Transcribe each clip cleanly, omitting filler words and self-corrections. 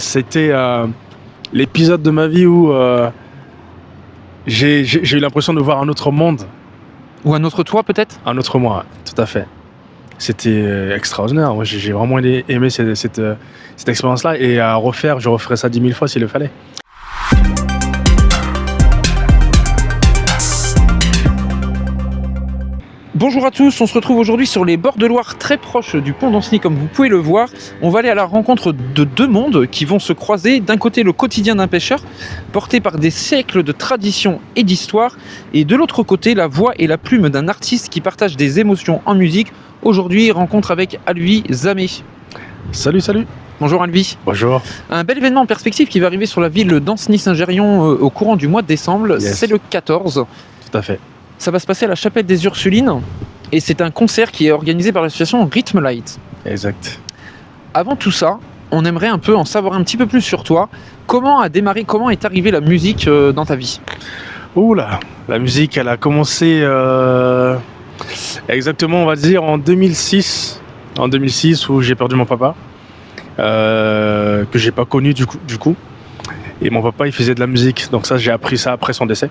C'était l'épisode de ma vie où j'ai eu l'impression de voir un autre monde. Ou un autre toi peut-être? Un autre moi, tout à fait. C'était extraordinaire. Moi, j'ai vraiment aimé cette expérience-là. Et à refaire, je referais ça 10 000 fois s'il le fallait. Bonjour à tous, on se retrouve aujourd'hui sur les bords de Loire, très proche du pont d'Anceny comme vous pouvez le voir. On va aller à la rencontre de deux mondes qui vont se croiser. D'un côté le quotidien d'un pêcheur, porté par des siècles de tradition et d'histoire. Et de l'autre côté la voix et la plume d'un artiste qui partage des émotions en musique. Aujourd'hui, rencontre avec Alvi Zamé. Salut. Bonjour Alvi. Bonjour. Un bel événement en perspective qui va arriver sur la ville d'Ancenis-Saint-Gérion au courant du mois de décembre. Yes. C'est le 14. Tout à fait. Ça va se passer à la chapelle des Ursulines et c'est un concert qui est organisé par l'association Rhythm Light. Exact. Avant tout ça, on aimerait un peu en savoir un petit peu plus sur toi. Comment est arrivée la musique dans ta vie? Oula, la musique, elle a commencé exactement, on va dire, en 2006. En 2006, où j'ai perdu mon papa, que j'ai pas connu du coup. Et mon papa, il faisait de la musique, donc ça, j'ai appris ça après son décès.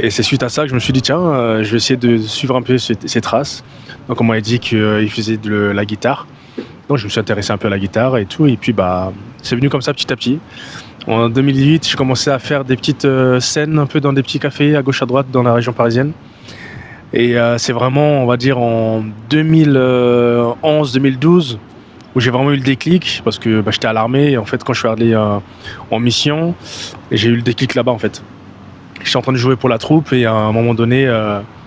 Et c'est suite à ça que je me suis dit, tiens, je vais essayer de suivre un peu ses traces. Donc on m'a dit qu'il faisait de la guitare. Donc je me suis intéressé un peu à la guitare et tout. Et puis c'est venu comme ça petit à petit. En 2008, j'ai commencé à faire des petites scènes un peu dans des petits cafés à gauche à droite dans la région parisienne. Et c'est vraiment, on va dire, en 2011-2012 où j'ai vraiment eu le déclic. Parce que j'étais à l'armée et en fait quand je suis allé en mission, j'ai eu le déclic là-bas en fait. J'étais en train de jouer pour la troupe et à un moment donné...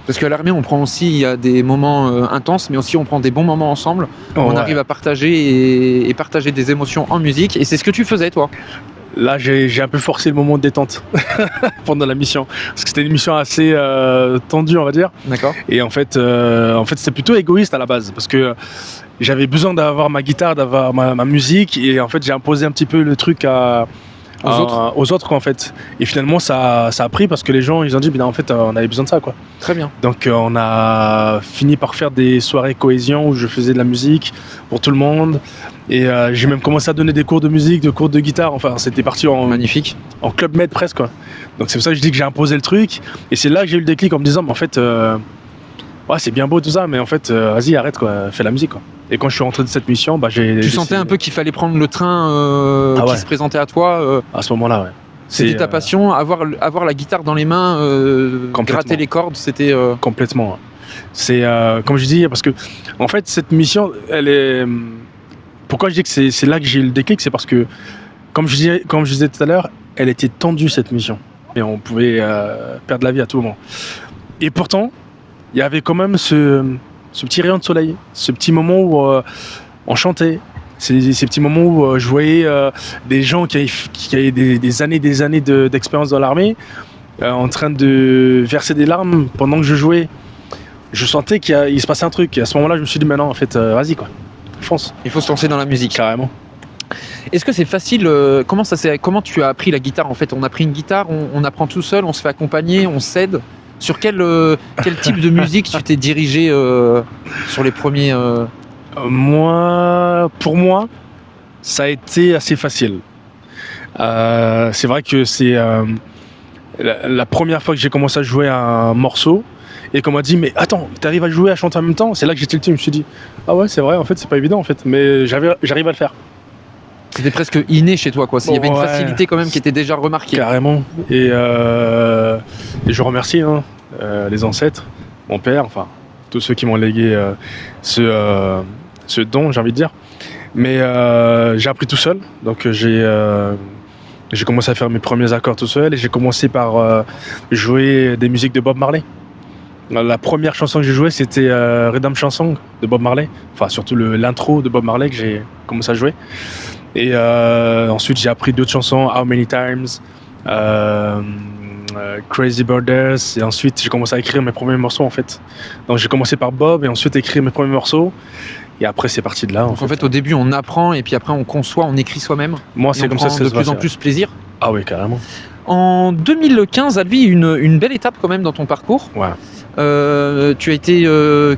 Parce qu'à l'armée, on prend aussi, il y a des moments intenses, mais aussi on prend des bons moments ensemble. On arrive à partager et partager des émotions en musique. Et c'est ce que tu faisais, toi? Là, j'ai un peu forcé le moment de détente pendant la mission. Parce que c'était une mission assez tendue, on va dire. D'accord. Et en fait c'était plutôt égoïste à la base. Parce que j'avais besoin d'avoir ma guitare, d'avoir ma musique. Et en fait, j'ai imposé un petit peu le truc aux autres quoi, en fait. Et finalement ça a pris parce que les gens ils ont dit en fait on avait besoin de ça quoi. Très bien. Donc on a fini par faire des soirées cohésion où je faisais de la musique pour tout le monde et j'ai même commencé à donner des cours de musique, des cours de guitare, enfin c'était parti magnifique, en club med presque quoi. Donc c'est pour ça que je dis que j'ai imposé le truc et c'est là que j'ai eu le déclic en me disant en fait ouais, c'est bien beau tout ça mais en fait vas-y arrête quoi, fais la musique quoi. Et quand je suis rentré de cette mission, Tu sentais un peu qu'il fallait prendre le train qui se présentait à toi à ce moment-là, ouais. C'était ta passion, avoir la guitare dans les mains, gratter les cordes, c'était... Complètement. C'est comme je dis, parce que en fait cette mission, elle est... Pourquoi je dis que c'est là que j'ai eu le déclic, c'est parce que, comme je disais tout à l'heure, elle était tendue cette mission. Et on pouvait perdre la vie à tout moment. Et pourtant, il y avait quand même ce petit rayon de soleil, ce petit moment où on chantait, ces petits moments où je voyais des gens qui avaient des années d'expérience dans l'armée, en train de verser des larmes pendant que je jouais. Je sentais qu'il se passait un truc. Et à ce moment-là, je me suis dit, maintenant, en fait, vas-y, quoi, fonce. Il faut se lancer dans la musique. Carrément. Est-ce que c'est facile comment tu as appris la guitare en fait? On a pris une guitare, on apprend tout seul, on se fait accompagner, on s'aide. Sur quel type de musique tu t'es dirigé sur les premiers Pour moi, ça a été assez facile. C'est vrai que c'est la première fois que j'ai commencé à jouer un morceau et qu'on m'a dit mais attends, t'arrives à jouer, à chanter en même temps? C'est là que j'ai tilté, je me suis dit ah ouais c'est vrai en fait c'est pas évident en fait, mais j'arrive à le faire. C'était presque inné chez toi quoi. Il y avait une facilité quand même qui était déjà remarquée. Carrément. Et je remercie les ancêtres, mon père, enfin tous ceux qui m'ont légué ce don, j'ai envie de dire. Mais j'ai appris tout seul, donc j'ai commencé à faire mes premiers accords tout seul et j'ai commencé par jouer des musiques de Bob Marley. La première chanson que j'ai jouée c'était Redemption Song de Bob Marley, enfin surtout l'intro de Bob Marley que j'ai commencé à jouer. Et ensuite j'ai appris d'autres chansons, How Many Times, Crazy Birders, et ensuite j'ai commencé à écrire mes premiers morceaux en fait. Donc j'ai commencé par Bob et ensuite écrire mes premiers morceaux et après c'est parti de là. Donc en fait au début on apprend et puis après on conçoit, on écrit soi-même. Moi c'est comme ça que ça se passe. De plus en plus plaisir. Ah oui, carrément. En 2015, Alvi, une belle étape quand même dans ton parcours. Ouais. Tu as été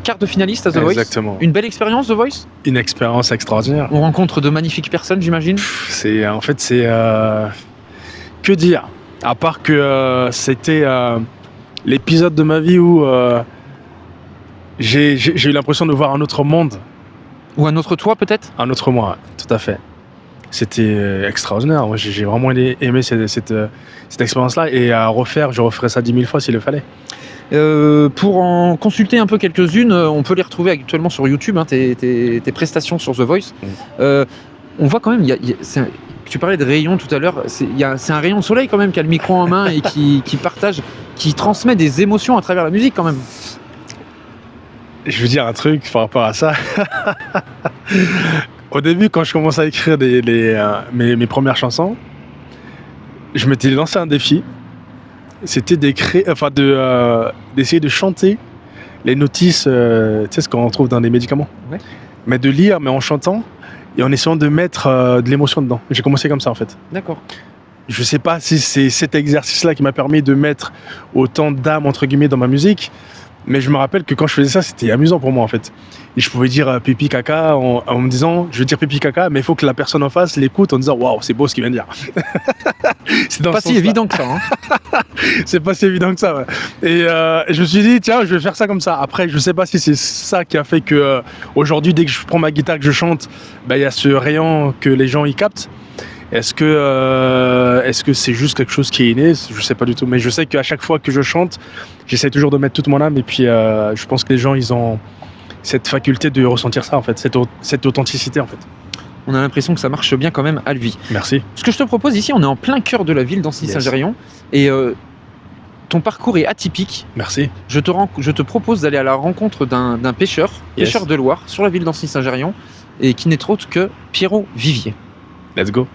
quart de finaliste à The Voice. Exactement. Une belle expérience The Voice. Une expérience extraordinaire. On rencontre de magnifiques personnes, j'imagine. C'est que dire, à part que c'était l'épisode de ma vie où j'ai eu l'impression de voir un autre monde, Ou un autre toi peut-être. un autre moi, tout à fait. C'était extraordinaire. Moi, j'ai vraiment aimé cette expérience-là, et à refaire, je referais ça 10 000 fois s'il le fallait. Pour en consulter un peu quelques-unes, on peut les retrouver actuellement sur YouTube, hein, tes prestations sur The Voice. On voit quand même, tu parlais de rayon tout à l'heure, c'est un rayon de soleil quand même qui a le micro en main et qui partage, qui transmet des émotions à travers la musique quand même. Je veux dire un truc par rapport à ça. Au début, quand je commençais à écrire mes premières chansons, je m'étais lancé un défi. C'était d'essayer de chanter les notices, tu sais, ce qu'on trouve dans les médicaments. Ouais. Mais de lire, mais en chantant, et en essayant de mettre de l'émotion dedans. J'ai commencé comme ça, en fait. D'accord. Je sais pas si c'est cet exercice-là qui m'a permis de mettre autant d'âme, entre guillemets, dans ma musique, mais je me rappelle que quand je faisais ça, c'était amusant pour moi, en fait. Et je pouvais dire pipi caca en me disant, je veux dire pipi caca, mais il faut que la personne en face l'écoute en disant, waouh, c'est beau ce qu'il vient de dire. C'est Pas si évident que ça. Hein. C'est pas si évident que ça, ouais. Et je me suis dit, tiens, je vais faire ça comme ça. Après, je sais pas si c'est ça qui a fait que aujourd'hui, dès que je prends ma guitare, que je chante, il y a ce rayon que les gens y captent. Est-ce que c'est juste quelque chose qui est inné? Je sais pas du tout, mais je sais qu'à chaque fois que je chante, j'essaie toujours de mettre toute mon âme, et puis je pense que les gens, ils ont cette faculté de ressentir ça, en fait, cette authenticité, en fait. On a l'impression que ça marche bien quand même à Alvi. Merci. Ce que je te propose ici, on est en plein cœur de la ville d'Ancenis-Saint-Géréon, et ton parcours est atypique. Merci. Je te propose d'aller à la rencontre d'un pêcheur de Loire sur la ville d'Ancenis-Saint-Géréon, et qui n'est autre que Pierrot Vivier. Let's go.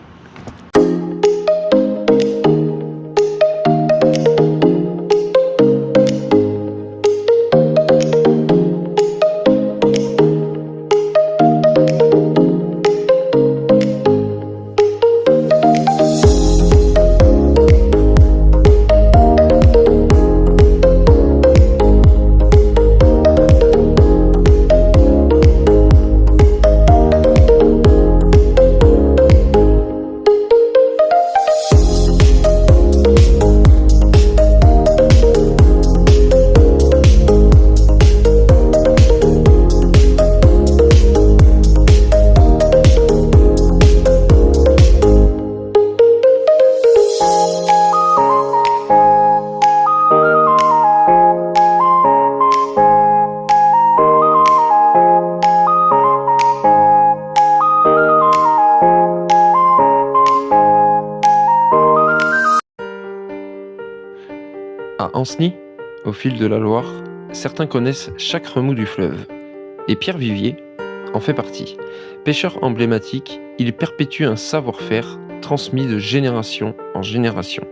À Ancenis, au fil de la Loire, certains connaissent chaque remous du fleuve. Et Pierre Vivier en fait partie. Pêcheur emblématique, il perpétue un savoir-faire transmis de génération en génération.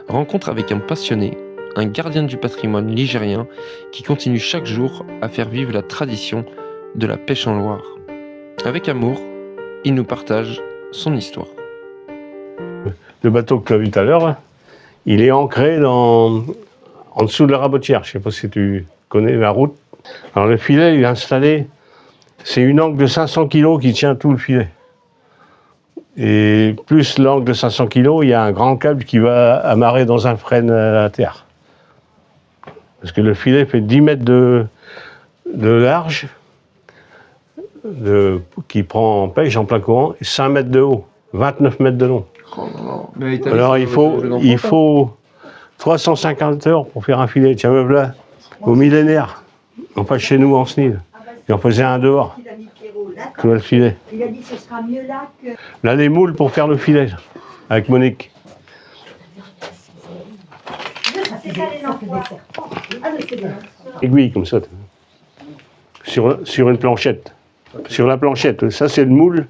Rencontre avec un passionné, un gardien du patrimoine ligérien qui continue chaque jour à faire vivre la tradition de la pêche en Loire. Avec amour, il nous partage son histoire. Le bateau que tu as vu tout à l'heure, il est ancré en dessous de la rabotière. Je ne sais pas si tu connais la route. Alors le filet, il est installé, c'est une ancre de 500 kg qui tient tout le filet. Et plus l'ancre de 500 kg, il y a un grand câble qui va amarrer dans un frêne à terre. Parce que le filet fait 10 mètres de large, qui prend en pêche en plein courant, et 5 mètres de haut, 29 mètres de long. Alors il faut 350 heures pour faire un filet. Tiens, me voilà, au millénaire, on passe chez nous en Ancenis, et on faisait un dehors. Tu vois le filet. Il a dit ce sera mieux là que... Là, les moules pour faire le filet, avec Monique. Ça fait ça les enfants. Ah mais c'est bien. Aiguille comme ça, sur une planchette. Okay. Sur la planchette, ça c'est le moule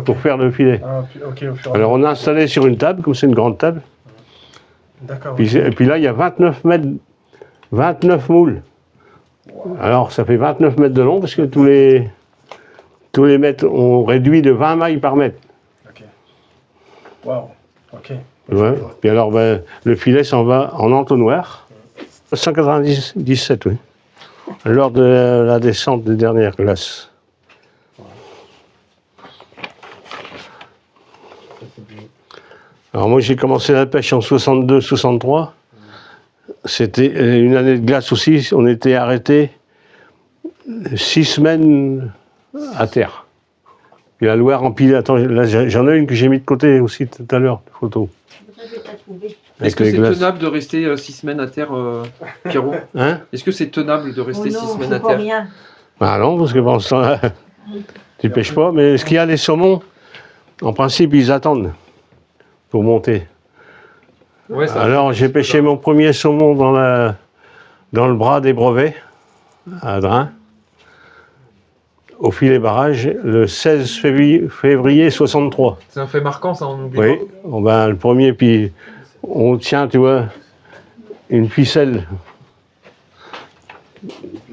pour faire le filet. Ah, okay, alors on a installé sur une table, comme c'est une grande table. D'accord. Et puis là, il y a 29 moules. Wow. Alors ça fait 29 mètres de long parce que tous les mètres, on réduit de 20 mailles par mètre. Ok. Waouh. Ok. Ouais. Puis alors, ben, le filet s'en va en entonnoir. 197, oui. Lors de la descente des dernières glaces. Alors moi, j'ai commencé la pêche en 62-63. C'était une année de glace aussi. On était arrêté 6 semaines à terre. Puis la Loire empilée. Attends, là, j'en ai une que j'ai mis de côté aussi tout à l'heure, photo. Je l'ai pas trouvé. Est-ce que c'est tenable de rester 6 semaines à terre, Pierrot? Hein? Est-ce que c'est tenable de rester 6 semaines à pas terre? rien. Ah non, parce que pendant ce temps-là, tu pêches pas. Mais ce qu'il y a, les saumons, en principe, ils attendent pour monter. Ouais, ça Alors, j'ai pêché mon premier saumon dans le bras des brevets, à Drin, au filet barrage, le 16 février 63. C'est un fait marquant, ça, on oublie Oui, pas. on va le premier, puis on tient, tu vois, une ficelle.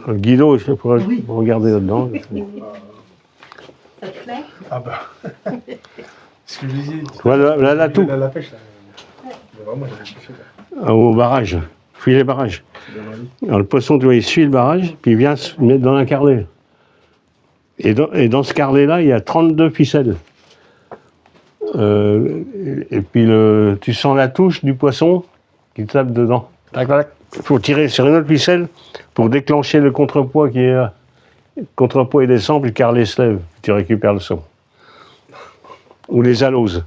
Le guido, je pourrais regarder là-dedans. Ça te plaît? Ah bah. Ce que je disais. Voilà, là, tout. La pêche, là. Mais vraiment, j'avais kiffé, là. Au barrage, filet barrage. Alors le poisson, tu vois, il suit le barrage, puis il vient se mettre dans un carlet. Et dans ce carlet-là, il y a 32 ficelles. Et puis tu sens la touche du poisson qui tape dedans. Tac, tac. Il faut tirer sur une autre ficelle pour déclencher le contrepoids qui est là. Le contrepoids il descend, puis le carlet se lève. Tu récupères le son. Ou les aloses.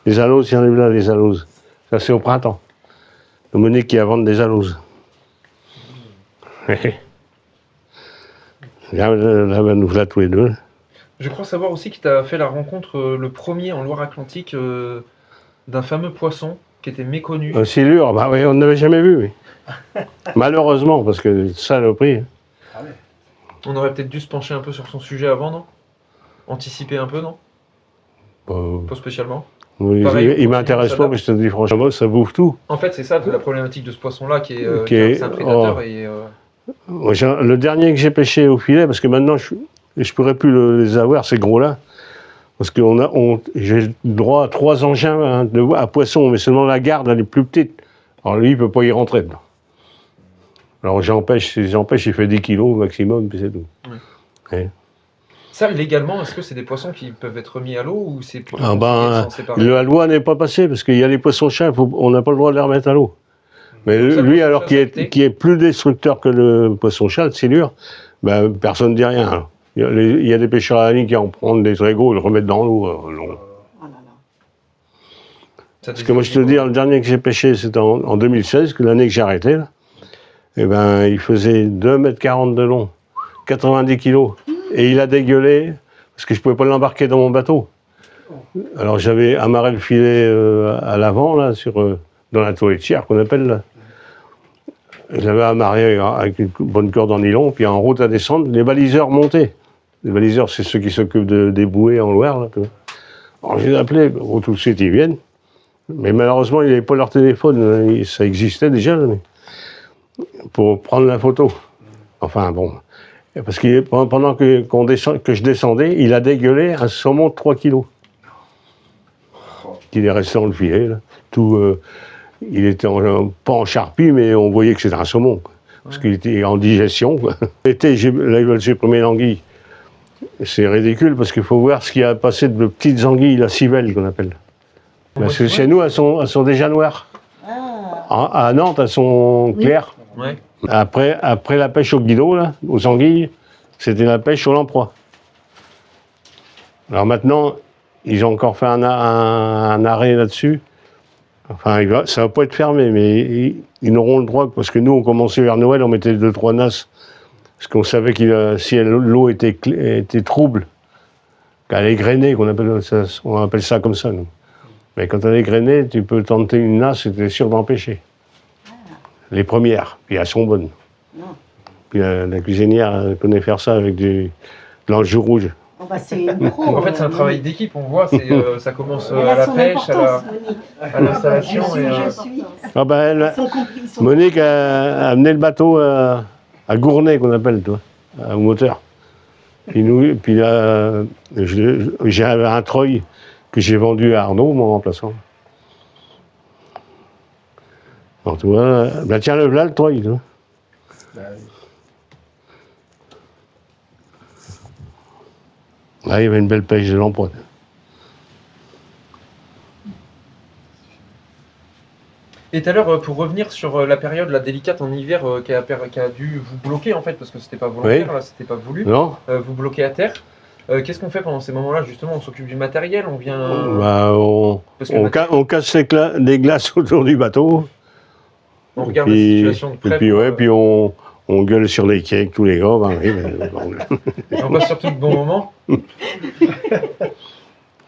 Les aloses, il y en a là, les aloses. Ça, c'est au printemps. Monique qui a vendu des aloses. Là, nous voilà tous les deux. Je crois savoir aussi que tu as fait la rencontre, le premier en Loire-Atlantique, d'un fameux poisson qui était méconnu. Silure, bah oui, on n'avait jamais vu, oui. Malheureusement, parce que saloperie. Ah ouais. On aurait peut-être dû se pencher un peu sur son sujet avant, non? Anticiper un peu, non? Pas spécialement. Oui, Pareil, il m'intéresse pas, mais je te dis franchement, ça bouffe tout. En fait, c'est ça la problématique de ce poisson-là, qui est c'est un prédateur. Et, Moi, le dernier que j'ai pêché au filet, parce que maintenant je pourrais plus les avoir, ces gros-là, parce que j'ai le droit à 3 engins à poisson, mais seulement la garde, elle est plus petite. Alors lui, il peut pas y rentrer dedans. Alors j'empêche, il fait 10 kilos au maximum, puis c'est tout. Ouais. Ouais. Ça, légalement, est-ce que c'est des poissons qui peuvent être mis à l'eau ou c'est plutôt Ah ben, s'en séparer? la loi n'est pas passée, parce qu'il y a les poissons-chats, on n'a pas le droit de les remettre à l'eau. Mais Donc ça, lui, le alors poisson-chat, qui est plus destructeur que le poisson-chat, le silure, ben, personne ne dit rien. Alors. Il y a des pêcheurs à la ligne qui en prennent des très gros et le remettent dans l'eau. Non. Oh là là. Parce que moi, je te dis, le dernier que j'ai pêché, c'était en 2016, que l'année que j'ai arrêté, là. Et ben, il faisait 2,40 m de long, 90 kilos. Et il a dégueulé, parce que je ne pouvais pas l'embarquer dans mon bateau. Alors j'avais amarré le filet à l'avant, là, dans la toiletière qu'on appelle, là. J'avais amarré avec une bonne corde en nylon, puis en route à descendre, les baliseurs montaient. Les baliseurs, c'est ceux qui s'occupent des bouées en Loire, là. Alors j'ai appelé, tout de suite ils viennent. Mais malheureusement, ils n'avaient pas leur téléphone, ça existait déjà, là, mais pour prendre la photo. Enfin bon. Parce que pendant que je descendais, il a dégueulé un saumon de 3 kilos. Il est resté dans le filet, là. Tout, il était pas en charpie, mais on voyait que c'était un saumon, quoi. Parce qu'il était en digestion, quoi. L'été, là, ils veulent supprimer l'anguille. C'est ridicule, parce qu'il faut voir ce qui a passé de petites anguilles, la civelle, qu'on appelle. Parce que chez nous, elles sont déjà noires. À Nantes, elles sont claires. Ouais. Après la pêche au guido, là, aux anguilles, c'était la pêche au lamproie. Alors maintenant, ils ont encore fait un arrêt là-dessus. Enfin, ça va pas être fermé, mais ils n'auront le droit, parce que nous, on commençait vers Noël, on mettait 2-3 nasses, parce qu'on savait que si l'eau était trouble, qu'elle est grainée, on appelle ça comme ça, nous. Mais quand elle est grainée, tu peux tenter une nasse et tu es sûr d'en pêcher. Les premières, puis elles sont bonnes. Puis la cuisinière elle connaît faire ça avec de l'anjou rouge. Oh bah c'est pro. En fait, c'est un travail d'équipe, on voit, ça commence Elle à a la son pêche, importance, Monique. à l'installation. Je suis. Ah ben, Ils sont compris, ils sont Monique a amené le bateau à Gournay, qu'on appelle, toi, au moteur. Puis là, j'avais un treuil que j'ai vendu à Arnaud, mon remplaçant. Alors, tu vois, ben tiens, là, le treuil. Tu vois. Là, il y avait une belle pêche de lamproie. Et tout à l'heure, pour revenir sur la période la délicate en hiver qui a dû vous bloquer en fait, parce que c'était pas volontaire, Oui. là, c'était pas voulu, Non vous bloquez à terre. Qu'est-ce qu'on fait pendant ces moments-là justement? On s'occupe du matériel, on vient. Bah, Parce que on casse les glaces autour du bateau. on regarde puis, la situation de près. Et puis, ouais, puis on gueule sur les quais avec tous les gars. Ben, oui, bon. On passe surtout de bons moments.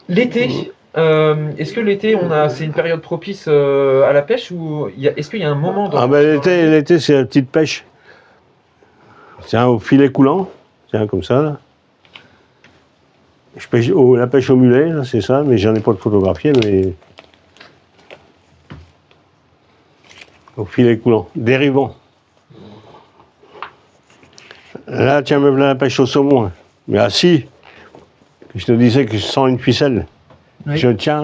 L'été, est-ce que l'été, c'est une période propice à la pêche ou est-ce qu'il y a un moment dans Ah ben l'été, c'est la petite pêche. Tiens, au filet coulant, tiens, comme ça, là. Je pêche la pêche au mulet, là, c'est ça, mais j'en ai pas de photographier, mais... Au filet coulant, dérivant. Là, tiens, me voilà la pêche au saumon. Hein. Mais assis, je te disais que je sens une ficelle. Oui. Je tiens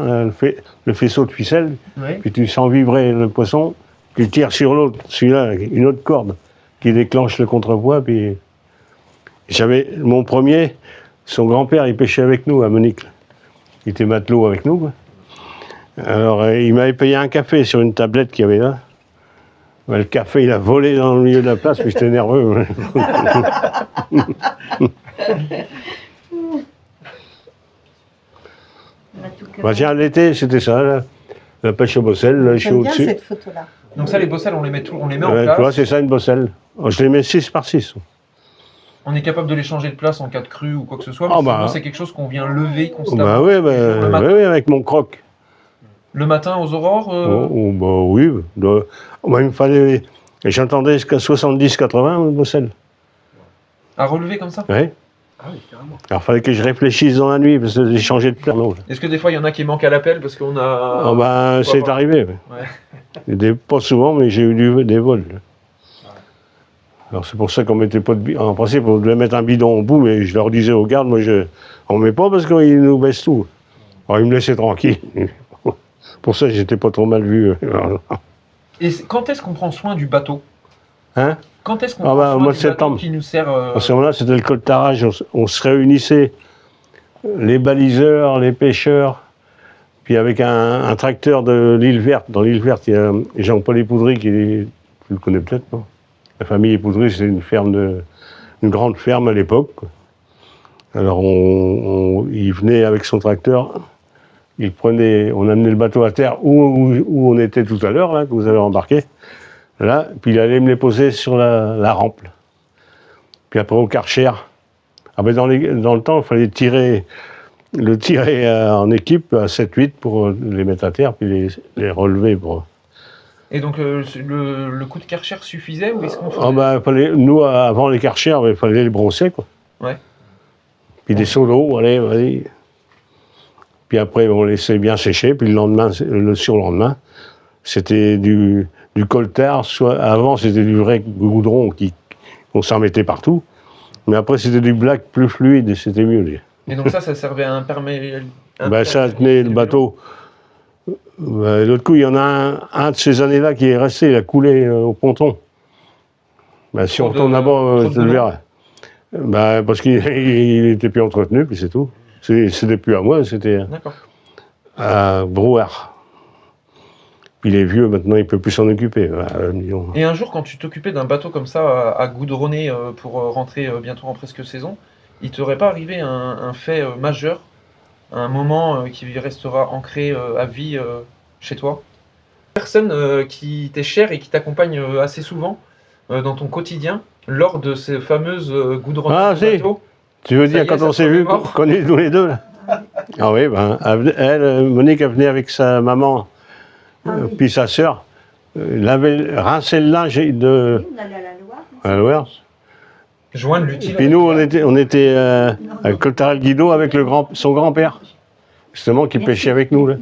le faisceau de ficelle, Oui. puis tu sens vibrer le poisson, tu tires sur l'autre, celui-là, une autre corde, qui déclenche le contrepoids, puis... J'avais mon premier, son grand-père, il pêchait avec nous à Monicle. Il était matelot avec nous. Quoi. Alors, il m'avait payé un café sur une tablette qu'il y avait là. Ben, le café, il a volé dans le milieu de la place, mais j'étais nerveux. Bah, tiens, l'été, c'était ça, là. La pêche aux bosselles, là, je suis J'aime bien au-dessus. cette photo-là. Donc ça, les bosselles, on les met en Ouais, place. tu vois, c'est ça une bosselle. Oh, je les mets 6 par 6. On est capable de les changer de place en cas de crue ou quoi que ce soit. Ah Mais bah. sinon, c'est quelque chose qu'on vient lever constamment. Bah oui, Le matin. oui, avec mon croc. Le matin aux aurores. Bah oui. Moi, il me fallait. Et j'entendais jusqu'à 70-80 bosselles. À relever comme ça. Ouais. Ah oui, carrément. Alors, il fallait que je réfléchisse dans la nuit, parce que j'ai changé de plan. Est-ce que des fois, il y en a qui manquent à l'appel parce qu'on a. Ah bah, c'est avoir- arrivé. Ouais. Pas souvent, mais j'ai eu des vols. Alors, c'est pour ça qu'on mettait pas de bidon. En principe, on devait mettre un bidon au bout, mais je leur disais aux gardes, on met pas parce qu'ils nous baissent tout. Alors, ils me laissaient tranquille. Pour ça, j'étais pas trop mal vu. Et quand est-ce qu'on prend soin du bateau? Hein? Quand est-ce qu'on Ah prend bah, au soin mois du de bateau septembre. qui nous sert À ce moment-là, c'était le coltarage. On se réunissait, les baliseurs, les pêcheurs, puis avec un tracteur de l'île Verte. Dans l'île Verte, il y a Jean-Paul Époudry, tu le connais peut-être, non? La famille Époudry, c'est une grande ferme à l'époque. Quoi. Alors, il venait avec son tracteur, on amenait le bateau à terre où on était tout à l'heure, là, que vous avez embarqué. Là, puis il allait me les poser sur la rampe. Là. Puis après au Karcher. Ah ben dans le temps, il fallait le tirer en équipe à 7-8 pour les mettre à terre, puis les relever. Et donc le coup de Karcher suffisait ou est-ce qu'on Ah ben, nous, avant les Karcher, il fallait les brosser, quoi. Ouais. Puis des seaux d'eau, allez, vas-y. Puis après, on laissait bien sécher, puis le surlendemain, c'était du coltard, avant c'était du vrai goudron qu'on s'en mettait partout, mais après c'était du black plus fluide et c'était mieux. Et donc ça servait à imperméabiliser. Ça tenait le bateau. L'autre coup, il y en a un de ces années-là qui est resté, il a coulé au ponton. Si on retourne là-bas, je le verrai. Parce qu'il n'était plus entretenu, puis c'est tout. C'était plus à moi, c'était à Brouwer. Puis il est vieux, maintenant il ne peut plus s'en occuper. Et un jour, quand tu t'occupais d'un bateau comme ça, à goudronner pour rentrer bientôt en presque saison, il ne t'aurait pas arrivé un fait majeur, un moment qui restera ancré à vie chez toi? Personne qui t'est chère et qui t'accompagne assez souvent dans ton quotidien, lors de ces fameuses goudronnages de bateau? Tu veux dire quand on s'est vus, qu'on est tous les deux là? Ah oui, Monique, elle venait avec sa maman, puis sa sœur. Elle avait rincé le linge de... On allait à la Loire. À la Loire. Joindre l'utile. Puis nous, on était avec Coltarel Guido, avec son grand-père, justement, qui pêchait avec nous. Là.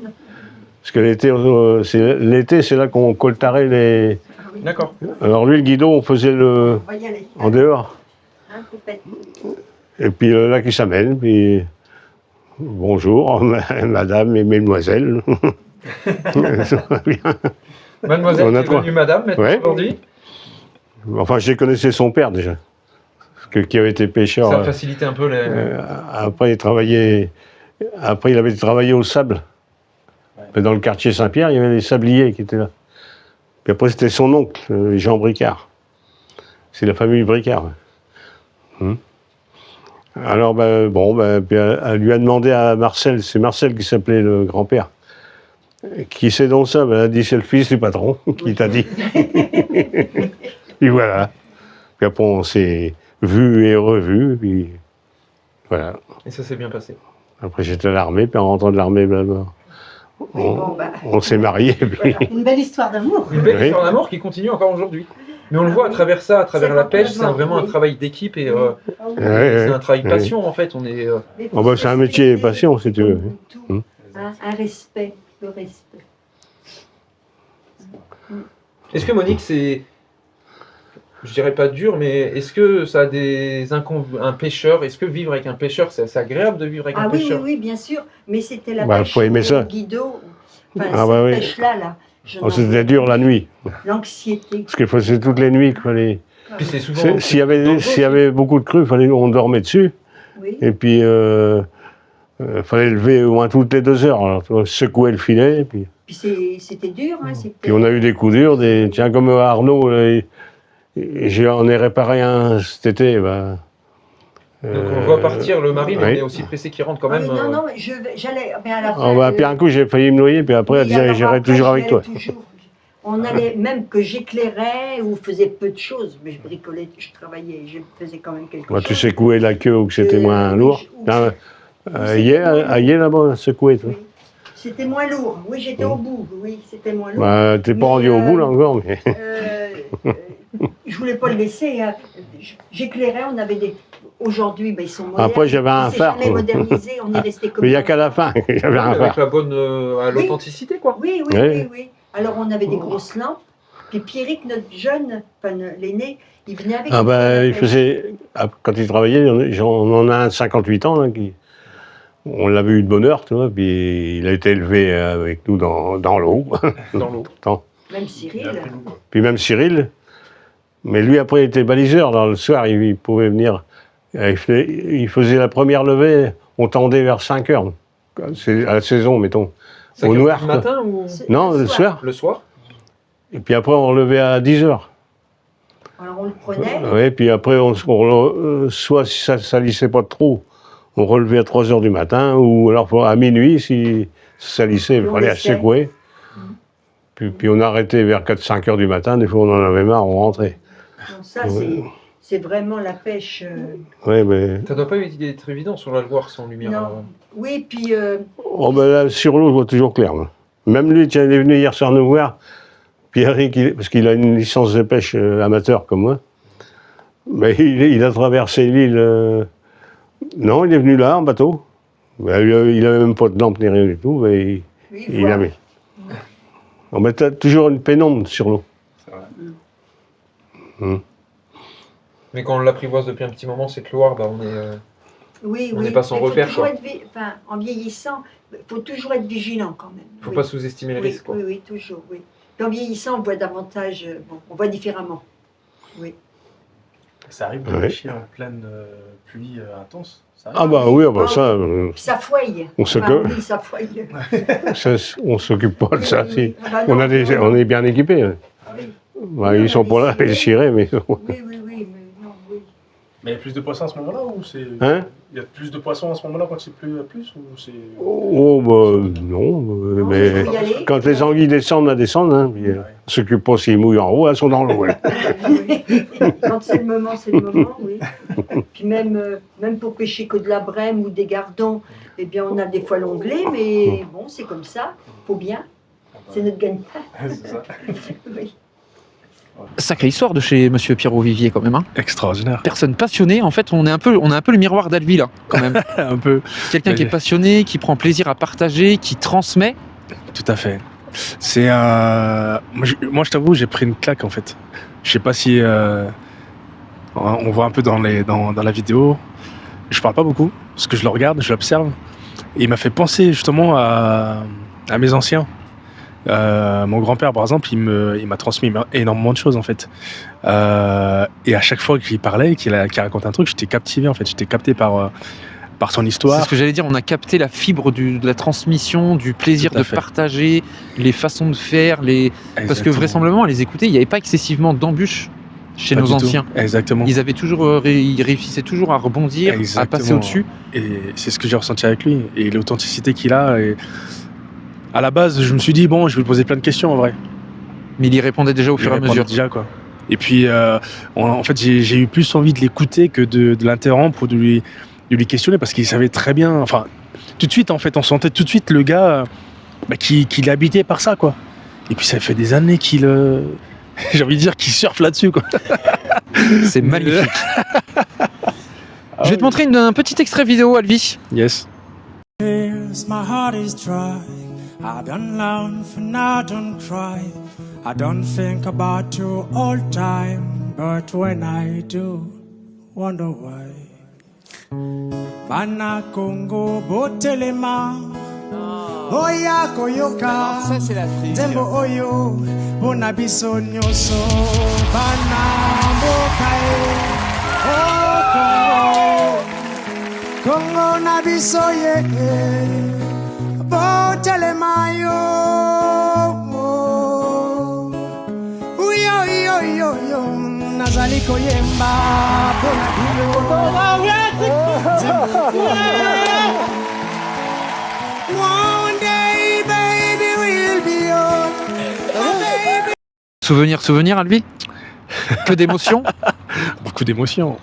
Parce que l'été, c'est là qu'on coltarait les... D'accord. Alors lui, le Guido, on faisait en dehors. Et puis là, qui s'amène, puis... Bonjour, madame et mesdemoiselles. Ça va bien. Mademoiselle On a qui est trois. devenue madame maintenant Ouais. aujourd'hui. Enfin, j'ai connaissais son père déjà, qui avait été pêcheur. Ça a facilité un peu les... Après, il avait travaillé au sable. Mais dans le quartier Saint-Pierre, il y avait des sabliers qui étaient là. Puis après, c'était son oncle, Jean Bricard. C'est la famille Bricard. Alors, puis elle lui a demandé à Marcel, c'est Marcel qui s'appelait le grand-père. Qui c'est donc ça? Elle a dit, c'est le fils du patron qui t'a dit. Puis voilà. Puis après, on s'est vu et revu, puis voilà. Et ça s'est bien passé. Après, j'étais à l'armée, puis en rentrant de l'armée, on s'est mariés. Puis... Voilà. Une belle histoire d'amour. Une belle Oui. histoire d'amour qui continue encore aujourd'hui. Mais on le voit à travers ça, à travers la pêche, c'est vraiment un travail d'équipe et c'est un travail passion en fait. On est, c'est un métier passion, si tu veux. Un respect, le respect. Est-ce que Monique, c'est, je dirais pas dur, mais est-ce que ça a des un pêcheur, est-ce que vivre avec un pêcheur, c'est agréable de vivre avec un Ah oui, oui, pêcheur? oui, bien sûr. Mais c'était la Bah, pêche faut aimer ça. Guido. Enfin, Ah, cette bah oui. pêche-là, là. C'était dur la nuit, L'anxiété. parce qu'il faisait toutes les nuits qu'il fallait... Puis c'est souvent. S'il y avait beaucoup de crues, on dormait dessus, Oui. et puis fallait lever au moins toutes les 2 heures, alors, tu vois, secouer le filet, puis C'était dur, hein. puis on a eu des coups durs, tiens, comme Arnaud, on est réparé un cet été, Donc on voit partir le mari, mais oui. on est aussi pressé qu'il rentre quand même. Non, non, j'allais. Mais à la fin. puis un coup, j'ai failli me noyer, puis après, elle disait, alors j'irai après, toujours j'y avec allais toi. toujours. On allait, même que j'éclairais ou faisais peu de choses, mais je bricolais, je travaillais, je faisais quand même quelque Moi, chose. tu secouais la queue ou que c'était moins oui, lourd. Hier, là-bas, secoué, toi. Oui. C'était moins lourd. Oui, j'étais au bout. Oui, c'était moins lourd. Bah, t'es pas Mais, rendu au bout, là, encore, mais... Je voulais pas le laisser. Hein. J'éclairais, on avait des. Aujourd'hui, ben, ils sont modernes. Après, j'avais un phare. On modernisé, on est resté comme Mais il n'y a ça. qu'à la fin, il y avait un Avec phare. la bonne à l'authenticité quoi. Oui, oui, Oui. oui, oui. Alors, on avait des grosses lampes. Puis Pierrick, notre jeune, enfin l'aîné, il venait avec. Ah ben, il faisait... Quand il travaillait, on en a un de 58 ans, là, on l'avait eu de bonne heure, tu vois, puis il a été élevé avec nous dans l'eau. Dans l'eau. Même Cyril. Puis même Cyril, mais lui, après, il était baliseur. Dans le soir, il pouvait venir. Il faisait la première levée, on tendait vers 5 heures. C'est à la saison, mettons. C'est Au noir, le quoi. matin ou Non, le soir. le soir? Et puis après, on relevait à 10 heures. Alors, on le prenait. Oui, puis après, soit si ça ne salissait pas trop, on relevait à 3 heures du matin, ou alors à minuit, si ça salissait, il On fallait laissait. secouer. Puis on arrêtait vers 4-5 heures du matin, des fois on en avait marre, on rentrait. Donc ça, c'est vraiment la pêche. Oui, mais... Ça doit pas être évident sur la Loire sans lumière. Non. Oui, puis Oh, ben là, sur l'eau, je vois toujours clair. Moi. Même lui, tiens, il est venu hier soir nous voir, Pierrick, parce qu'il a une licence de pêche amateur comme moi. Mais il a traversé l'île. Non, il est venu là, en bateau. Ben, il n'avait même pas de lampe ni rien du tout, mais lui, il voilà. a mis. On met toujours une pénombre sur l'eau. Mais quand on l'apprivoise depuis un petit moment, cette Loire, bah, on est. Oui, On oui. n'est pas sans Mais faut repère, toujours quoi. enfin, en vieillissant, il faut toujours être vigilant quand même. Faut Oui. pas sous-estimer les Oui, risques. Quoi. oui, oui, toujours, oui. Puis en vieillissant, on voit davantage, on voit différemment. Oui. Ça arrive de Ouais. pêcher en pleine pluie intense. Ça arrive. Ah bah oui, ah bah Ah, ça, Puis ça fouille. On se Enfin, co- oui, ça fouille. on s'occupe pas de ça. Si. Ah bah non, non, On est bien équipés. Hein. oui. Bah, ils sont pas là, ils chiraient, mais... Oui, oui, oui, mais non, oui. Mais il y a plus de poissons à ce moment-là ou c'est. Hein? Il y a plus de poissons à ce moment-là quand il pleut plus ou c'est. Oh, bah, non, Non, mais il faut y aller. quand les anguilles descendent, elles descendent. Hein, puis, on s'occupe pas s'ils mouillent en haut, elles sont dans l'eau. Hein. Oui. Quand c'est le moment, oui. Puis même pour pêcher que de la brème ou des gardons, eh bien, on a des fois l'onglet, mais bon, c'est comme ça, faut bien. C'est notre gagne-pain. C'est ça. Oui. Sacrée histoire de chez Monsieur Pierrot Vivier quand même. Hein. Extraordinaire. Personne passionnée. En fait, on a un peu le miroir d'Alvi là, quand même. Un peu. Quelqu'un qui est passionné, qui prend plaisir à partager, qui transmet. Tout à fait. C'est moi, je t'avoue, j'ai pris une claque en fait. Je sais pas si on voit un peu dans la vidéo. Je parle pas beaucoup parce que je le regarde, je l'observe. Et il m'a fait penser justement à mes anciens. Mon grand-père, par exemple, il m'a transmis énormément de choses, en fait. Et à chaque fois qu'il parlait, qu'il raconte un truc, j'étais captivé, en fait. J'étais capté par son C'est histoire. ce que j'allais dire, on a capté la fibre de la transmission, du plaisir Tout à de fait. partager, les façons de faire, parce que Exactement. vraisemblablement, à les écouter, il n'y avait pas excessivement d'embûches chez Pas nos du tout. anciens. Exactement. Ils avaient toujours, ils réussissaient toujours à rebondir, à Exactement. passer au-dessus. Et c'est ce que j'ai ressenti avec lui. Et l'authenticité qu'il a. Et à la base, je me suis dit, bon, je vais lui poser plein de questions, en vrai. Mais il y répondait déjà au Il fur et à répondait mesure. déjà, quoi. Et puis, en fait, j'ai eu plus envie de l'écouter que de l'interrompre ou de lui questionner, parce qu'il savait très bien. Enfin, tout de suite, en fait, on sentait tout de suite le gars qu'il habitait par ça, quoi. Et puis, ça fait des années qu'il. J'ai envie de dire qu'il surfe là-dessus, quoi. C'est magnifique. Je vais te montrer un petit extrait vidéo, Alvi. Yes. Tears, my heart is dry. I don't laugh and I don't cry. I don't think about you all time, but when I do, wonder why. Bana Congo botelema, oya koyoka. Ça c'est l'Afrique. Tembo oyo, bonabiso nyoso, bana mbokae, oh Congo, Congo nabiso ye, botelema yo, nazali koyemba, one day baby will be yours. Souvenir, Alvi. Que d'émotions. Beaucoup d'émotions.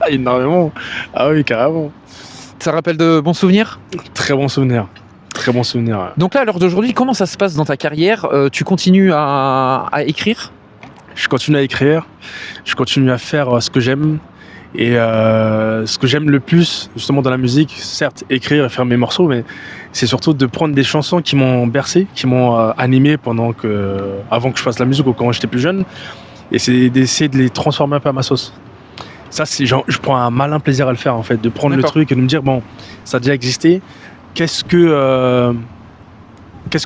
Énormément. Ah oui, carrément. Ça rappelle de bons souvenirs. Très bon souvenir. Très bon souvenir. Ouais. Donc là, à l'heure d'aujourd'hui, comment ça se passe dans ta carrière? Tu continues à écrire? Je continue à écrire. Je continue à faire ce que j'aime. Et ce que j'aime le plus, justement, dans la musique, certes, écrire et faire mes morceaux, mais c'est surtout de prendre des chansons qui m'ont bercé, qui m'ont animé avant que je fasse la musique ou quand j'étais plus jeune. Et c'est d'essayer de les transformer un peu à ma sauce. Ça, c'est genre, je prends un malin plaisir à le faire, en fait, de prendre le D'accord. truc et de me dire, bon, ça a déjà existé. Qu'est-ce que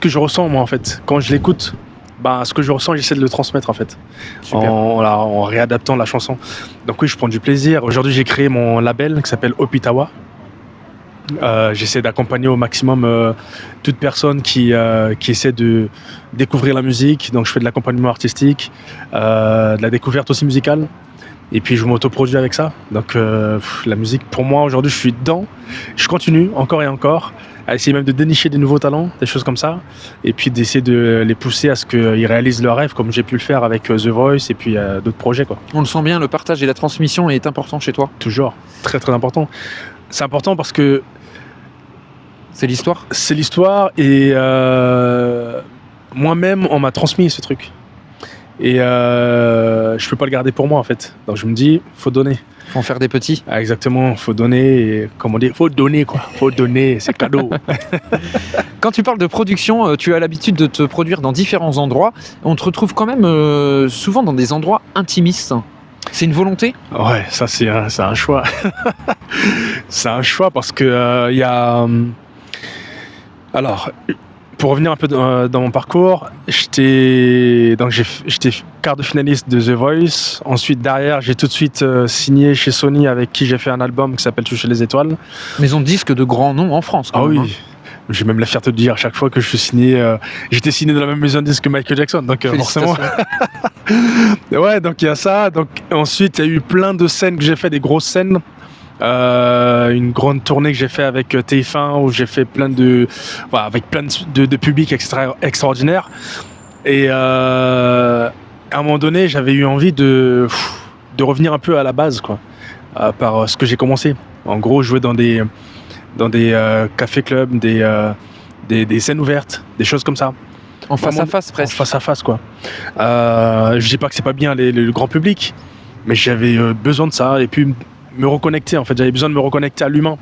je ressens, moi, en fait, quand je l'écoute? Ce que je ressens, j'essaie de le transmettre, en fait, Super. en réadaptant la chanson. Donc oui, je prends du plaisir. Aujourd'hui, j'ai créé mon label qui s'appelle Opitawa. J'essaie d'accompagner au maximum toute personne qui essaie de découvrir la musique. Donc je fais de l'accompagnement artistique, de la découverte aussi musicale. Et puis je m'autoproduis avec ça. Donc la musique, pour moi, aujourd'hui, je suis dedans. Je continue encore et encore à essayer même de dénicher des nouveaux talents, des choses comme ça. Et puis d'essayer de les pousser à ce qu'ils réalisent leurs rêves, comme j'ai pu le faire avec The Voice et puis d'autres projets, quoi. On le sent bien, le partage et la transmission est important chez toi. Toujours. Très, très important. C'est important parce que C'est l'histoire. c'est l'histoire et moi-même, on m'a transmis ce truc. Et je peux pas le garder pour moi, en fait. Donc je me dis, faut donner. Faut en faire des petits. Ah, exactement, faut donner. Et, comme on dit, faut donner, quoi. Faut donner, c'est cadeau. Quand tu parles de production, tu as l'habitude de te produire dans différents endroits. On te retrouve quand même souvent dans des endroits intimistes. C'est une volonté? Ouais, ça c'est un choix. C'est un choix parce que y a. Alors, pour revenir un peu dans mon parcours, j'étais quart de finaliste de The Voice. Ensuite, derrière, j'ai tout de suite signé chez Sony, avec qui j'ai fait un album qui s'appelle Toucher les étoiles. Maison de disques de grands noms en France. Quand Ah même, oui. J'ai même la fierté de dire à chaque fois que je suis signé, j'étais signé dans la même maison de disques que Michael Jackson, donc forcément. Ouais, donc il y a ça. Donc ensuite, il y a eu plein de scènes que j'ai fait, des grosses scènes. Une grande tournée que j'ai fait avec TF1 où j'ai fait avec plein de publics extraordinaires. Et à un moment donné, j'avais eu envie de revenir un peu à la base, quoi, par ce que j'ai commencé. En gros, jouer dans des cafés-clubs, des scènes ouvertes, des choses comme ça. En face à face, presque. En face à face, quoi. Je dis pas que c'est pas bien le grand public, mais j'avais besoin de ça et puis me reconnecter. En fait, j'avais besoin de me reconnecter à l'humain.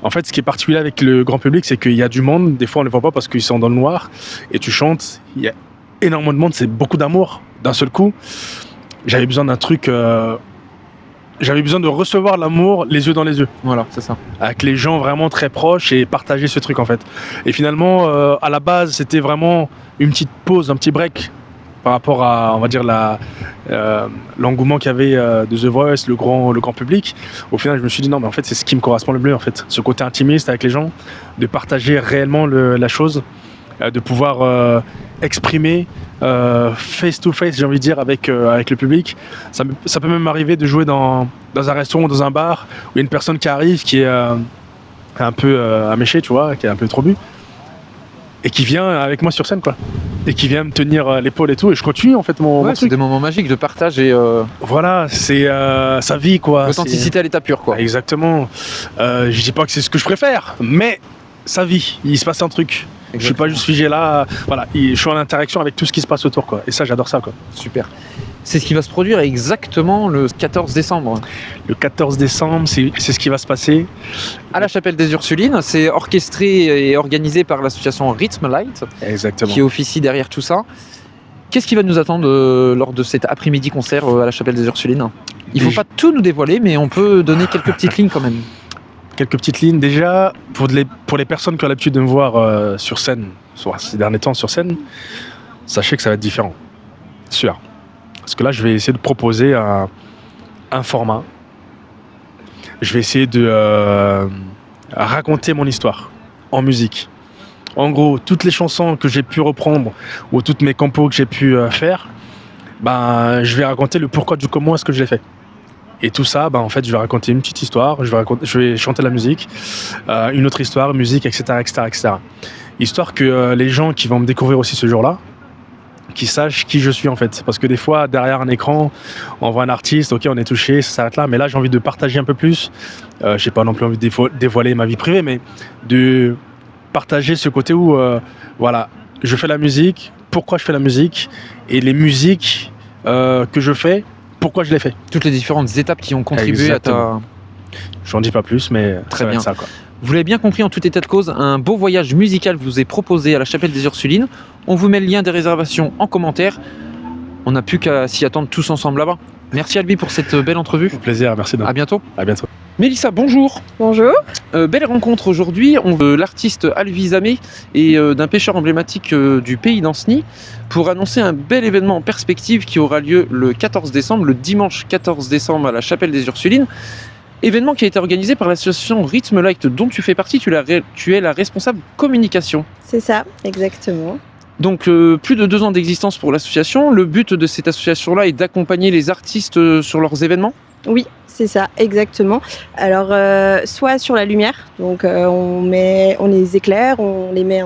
En fait, ce qui est particulier avec le grand public, c'est qu'il y a du monde. Des fois, on ne les voit pas parce qu'ils sont dans le noir. Et tu chantes, il y a énormément de monde, c'est beaucoup d'amour d'un seul coup. J'avais besoin d'un truc j'avais besoin de recevoir l'amour les yeux dans les yeux, Voilà, c'est ça. avec les gens vraiment très proches et partager ce truc en fait. Et finalement, à la base, c'était vraiment une petite pause, un petit break par rapport à, on va dire, l'engouement qu'il y avait de The Voice, le grand public. Au final, je me suis dit non, mais en fait, c'est ce qui me correspond le mieux en fait. Ce côté intimiste avec les gens, de partager réellement la chose, de pouvoir exprimer face to face, j'ai envie de dire, avec le public. Ça peut même m'arriver de jouer dans un restaurant ou dans un bar où il y a une personne qui arrive qui est un peu améchée, tu vois, qui est un peu trop bu, et qui vient avec moi sur scène, quoi. Et qui vient me tenir l'épaule et tout, et je continue en fait mon Ouais, c'est truc. des moments magiques de partage et Voilà, c'est sa vie, quoi. l'authenticité à l'état pur, quoi. Exactement. Je dis pas que c'est ce que je préfère, mais sa vie, il se passe un truc. Je suis pas juste figé là, voilà, je suis en interaction avec tout ce qui se passe autour, quoi. Et ça, j'adore ça, quoi. Super. C'est ce qui va se produire exactement le 14 décembre. Le 14 décembre, c'est ce qui va se passer. À la Chapelle des Ursulines, c'est orchestré et organisé par l'association Rhythm Light, Exactement. qui officie derrière tout ça. Qu'est-ce qui va nous attendre lors de cet après-midi concert à la Chapelle des Ursulines? Il ne faut pas tout nous dévoiler, mais on peut donner quelques petites lignes quand même. Quelques petites lignes. Déjà, pour les personnes qui ont l'habitude de me voir sur scène, ces derniers temps sur scène, sachez que ça va être différent. Sûr. Parce que là, je vais essayer de proposer un format. Je vais essayer de raconter mon histoire en musique. En gros, toutes les chansons que j'ai pu reprendre ou toutes mes compos que j'ai pu faire, je vais raconter le pourquoi du comment est-ce que je l'ai fait. Et tout ça, en fait, je vais raconter une petite histoire, je vais chanter la musique, une autre histoire, musique, etc., etc., etc. Histoire que les gens qui vont me découvrir aussi ce jour-là, qui sachent qui je suis en fait. Parce que des fois, derrière un écran, on voit un artiste, ok, on est touché, ça s'arrête là. Mais là, j'ai envie de partager un peu plus. J'ai pas non plus envie de dévoiler ma vie privée, mais de partager ce côté où, voilà, je fais la musique, pourquoi je fais la musique, et les musiques que je fais, pourquoi je les fais. Toutes les différentes étapes qui ont contribué à ta... Exactement. J'en dis pas plus, mais Très ça va bien. être ça, quoi. Vous l'avez bien compris, en tout état de cause, un beau voyage musical vous est proposé à la Chapelle des Ursulines. On vous met le lien des réservations en commentaire. On n'a plus qu'à s'y attendre tous ensemble là-bas. Merci Albi pour cette belle entrevue. Au plaisir, merci. À bientôt. À bientôt. Mélissa, bonjour. Bonjour. Belle rencontre aujourd'hui. On veut l'artiste Albi Zamé et d'un pêcheur emblématique du pays d'Anceny pour annoncer un bel événement en perspective qui aura lieu le 14 décembre, le dimanche 14 décembre à la Chapelle des Ursulines. Événement qui a été organisé par l'association Rhythm Light dont tu fais partie, tu es la responsable communication. C'est ça, exactement. Donc plus de 2 ans d'existence pour l'association. Le but de cette association-là est d'accompagner les artistes sur leurs événements. Oui, c'est ça, exactement. Alors, soit sur la lumière, donc on les éclaire, on les met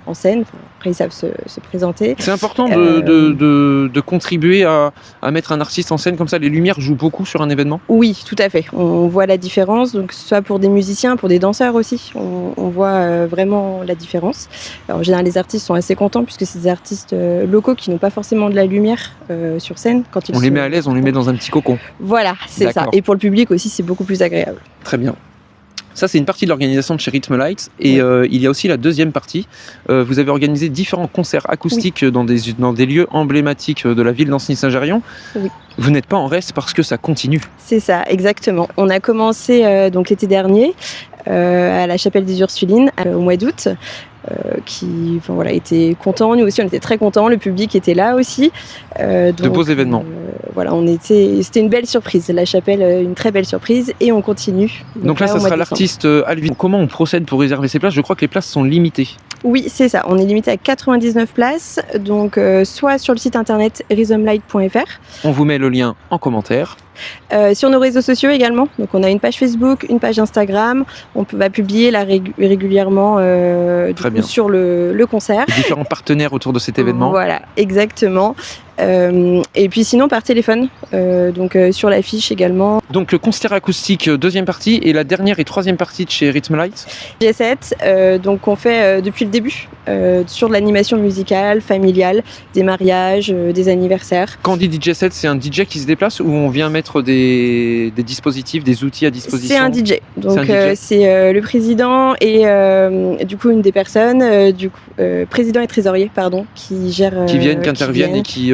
en scène, enfin, après ils savent se présenter. C'est important de contribuer à mettre un artiste en scène comme ça. Les lumières jouent beaucoup sur un événement. Oui, tout à fait. On voit la différence, donc soit pour des musiciens, pour des danseurs aussi, on voit vraiment la différence. Alors, en général, les artistes sont assez contents puisque c'est des artistes locaux qui n'ont pas forcément de la lumière sur scène. Quand ils On les met à l'aise, on les met dans un petit cocon. Voilà, c'est ça. D'accord. Et pour le public aussi, c'est beaucoup plus agréable. Très bien. Ça, c'est une partie de l'organisation de chez Rhythm Light. Et il y a aussi la deuxième partie. Vous avez organisé différents concerts acoustiques dans des lieux emblématiques de la ville d'Ancenis-Saint-Gérion. Oui. Vous n'êtes pas en reste parce que ça continue. C'est ça, exactement. On a commencé donc l'été dernier à la Chapelle des Ursulines au mois d'août. Qui était content, nous aussi on était très contents, le public était là aussi. De beaux événements. Voilà, c'était une belle surprise, la chapelle, une très belle surprise et on continue. Donc là, ça au mois sera de décembre. l'artiste Albi. Comment on procède pour réserver ces places? Je crois que les places sont limitées. Oui, c'est ça, on est limité à 99 places, donc soit sur le site internet rhythmlight.fr. On vous met le lien en commentaire. Sur nos réseaux sociaux également, donc on a une page Facebook, une page Instagram, on va publier là régulièrement sur le concert. Les différents partenaires autour de cet événement. Voilà, exactement. Et puis sinon par téléphone, sur l'affiche également. Donc concert acoustique, deuxième partie, et la dernière et troisième partie de chez Rhythm Light. G7, donc on fait depuis le début sur de l'animation musicale, familiale, des mariages, des anniversaires. Quand on dit DJ set, c'est un DJ qui se déplace ou on vient mettre mettre des dispositifs, des outils à disposition? C'est un DJ. Donc C'est un DJ. c'est le président et du coup une des personnes, président et trésorier, pardon, qui gèrent. Qui viennent, qui interviennent et qui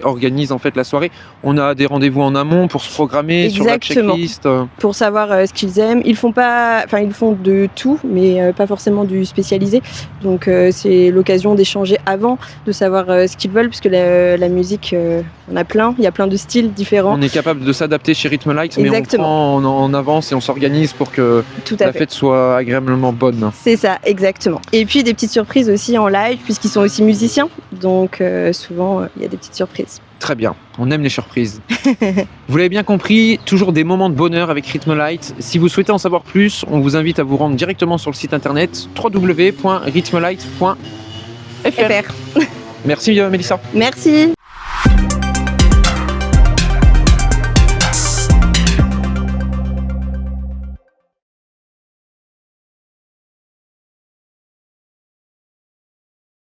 organisent en fait la soirée. On a des rendez-vous en amont pour se programmer sur la Exactement. checklist. Pour savoir ce qu'ils aiment. Ils font de tout, mais pas forcément du spécialisé. Donc c'est l'occasion d'échanger avant, de savoir ce qu'ils veulent, puisque la musique, on a plein. Il y a plein de styles différents. On est capable de s'adapter chez Rhythm Light, mais Exactement. on prend en avance et on s'organise pour que Tout à la fait. fête soit agréablement bonne. C'est ça, exactement. Et puis des petites surprises aussi en live, puisqu'ils sont aussi musiciens. Donc souvent, il y a des petites surprises. Très bien, on aime les surprises. Vous l'avez bien compris, toujours des moments de bonheur avec Rhythm Light. Si vous souhaitez en savoir plus, on vous invite à vous rendre directement sur le site internet www.rhythmlight.fr. FR. Merci Mélissa. Merci.